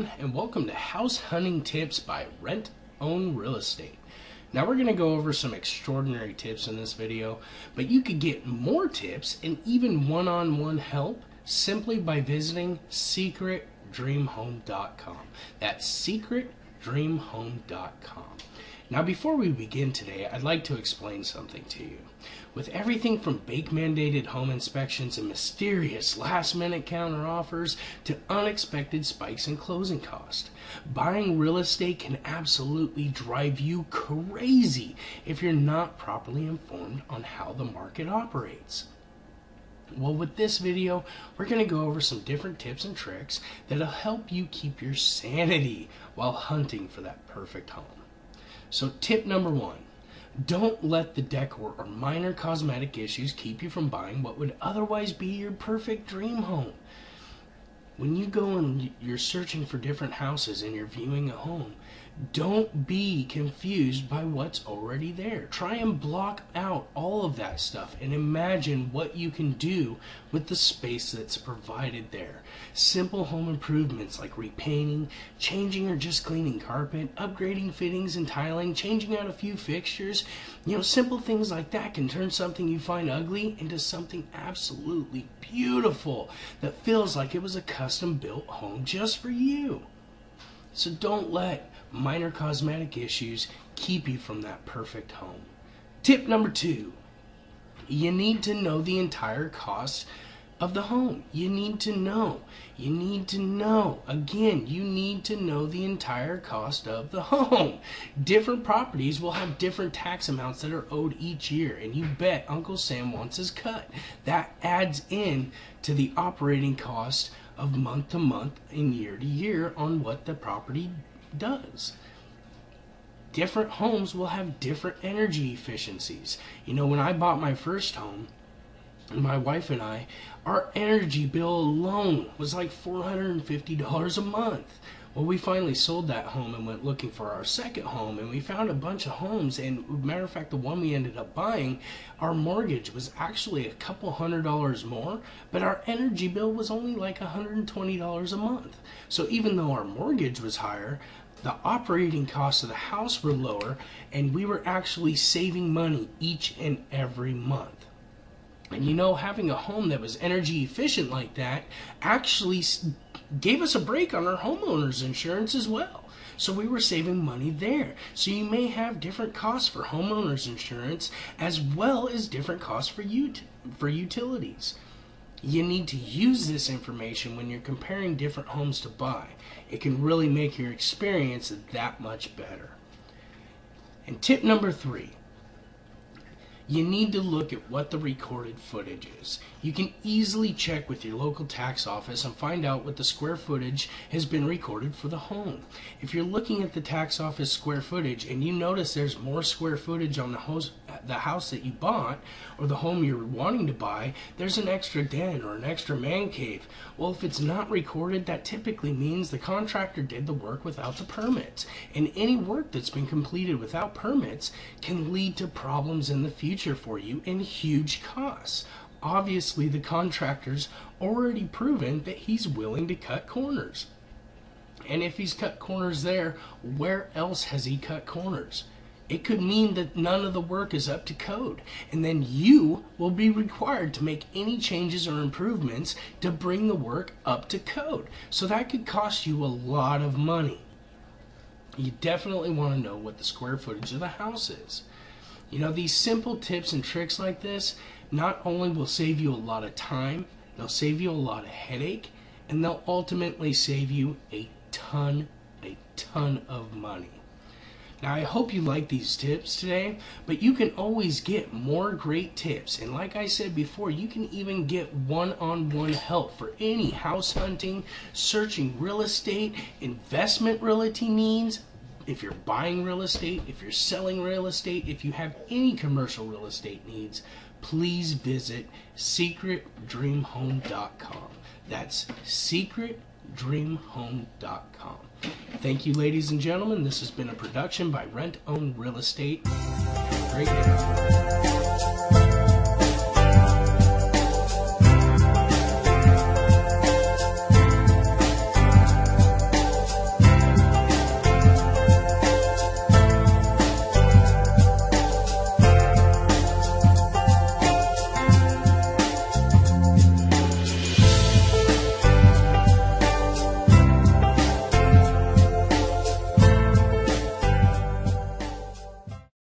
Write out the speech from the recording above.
everyone, and welcome to House Hunting Tips by Rent Own Real Estate. Now we're going to go over some extraordinary tips in this video, but you could get more tips and even one-on-one help simply by visiting secretdreamhome.com. That's secretdreamhome.com. Now before we begin today, I'd like to explain something to you. With everything from bank-mandated home inspections and mysterious last-minute counter offers to unexpected spikes in closing costs, buying real estate can absolutely drive you crazy if you're not properly informed on how the market operates. Well, with this video, we're going to go over some different tips and tricks that'll help you keep your sanity while hunting for that perfect home. So tip number one, don't let the decor or minor cosmetic issues keep you from buying what would otherwise be your perfect dream home. When you go and you're searching for different houses and you're viewing a home, don't be confused by what's already there. Try and block out all of that stuff and imagine what you can do with the space that's provided there. Simple home improvements like repainting, changing or just cleaning carpet, upgrading fittings and tiling, changing out a few fixtures. Simple things like that can turn something you find ugly into something absolutely beautiful that feels like it was a custom-built home just for you. So don't let minor cosmetic issues keep you from that perfect home. Tip number two, you need to know the entire cost of the home. You need to know. Again, you need to know the entire cost of the home. Different properties will have different tax amounts that are owed each year, and you bet Uncle Sam wants his cut. That adds in to the operating cost of month to month and year to year on what the property does. Different homes will have different energy efficiencies. When I bought my first home, my wife and I, our energy bill alone was like $450 a month. Well, we finally sold that home and went looking for our second home, and we found a bunch of homes, and matter of fact, the one we ended up buying, our mortgage was actually a couple $100 more, but our energy bill was only like $120 a month. So even though our mortgage was higher, the operating costs of the house were lower, and we were actually saving money each and every month. And having a home that was energy efficient like that actually gave us a break on our homeowner's insurance as well. So we were saving money there. So you may have different costs for homeowner's insurance as well as different costs for utilities. You need to use this information when you're comparing different homes to buy. It can really make your experience that much better. And tip number three, you need to look at what the recorded footage is. You can easily check with your local tax office and find out what the square footage has been recorded for the home. If you're looking at the tax office square footage and you notice there's more square footage on the house that you bought or the home you're wanting to buy, there's an extra den or an extra man cave. Well, if it's not recorded, that typically means the contractor did the work without the permits. And any work that's been completed without permits can lead to problems in the future for you and huge costs. Obviously, the contractor's already proven that he's willing to cut corners. And if he's cut corners there, where else has he cut corners? It could mean that none of the work is up to code, and then you will be required to make any changes or improvements to bring the work up to code. So that could cost you a lot of money. You definitely want to know what the square footage of the house is. These simple tips and tricks like this not only will save you a lot of time, they'll save you a lot of headache, and they'll ultimately save you a ton of money. Now, I hope you like these tips today, but you can always get more great tips. And like I said before, you can even get one-on-one help for any house hunting, searching real estate, investment realty needs. If you're buying real estate, if you're selling real estate, if you have any commercial real estate needs, please visit secretdreamhome.com. That's secretdreamhome.com. Thank you, ladies and gentlemen. This has been a production by Rent Own Real Estate. Have a great day.